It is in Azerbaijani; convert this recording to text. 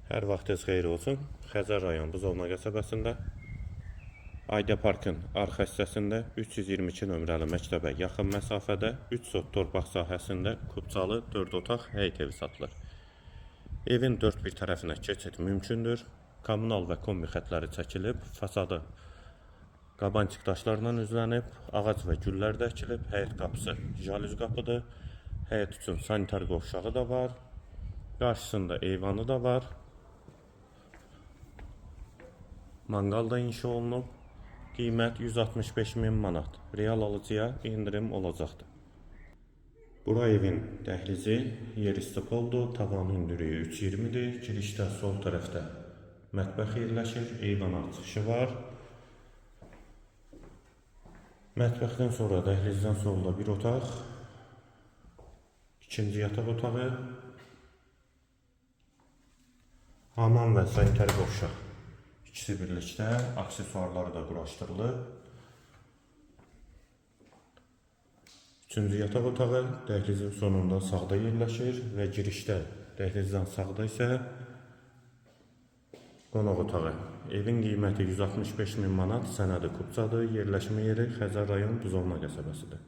Hər vaxtınız xeyir olsun. Xəzər rayon Buzovna qəsəbəsində Ayda Parkın arxa hissəsində 322 nömrəli məktəbə yaxın məsafədə 3 sot torpaq sahəsində Kubcalı 4 otaq həyət evi satılır. Evin dörd bir tərəfinə keçid mümkündür. Kommunal və kombi xətləri çəkilib, fasadı qabançıq daşlarla üzlənib, ağac və güllər də əkilib, həyət qapısı jalüz qapıdır. Həyət üçün sanitar qovşağı da var. Qarşısında eyvanı da var. Manqal da inşa olunub. Qiymət 165.000 manat. Real alıcıya indirim olacaqdır. Bura evin dəhlizi yerüstü poldur. Tavan hündürlüyü 3.20-dir. Girişdə sol tərəfdə mətbəx yerləşir. Eyvana çıxışı var. Mətbəxdən sonra dəhlizdən solda bir otaq. İkinci yataq otağı. Hamam və sanitar qovşaq. İkisi birlikdə, aksesuarları da quraşdırılıb. Üçüncü yataq otağı dəhlizin sonunda sağda yerləşir və girişdə dəhlizdən sağda isə qonaq otağı. Evin qiyməti 165.000 manat, sənədi Kubcadır, yerləşmə yeri Xəzər rayon Buzovna qəsəbəsidir.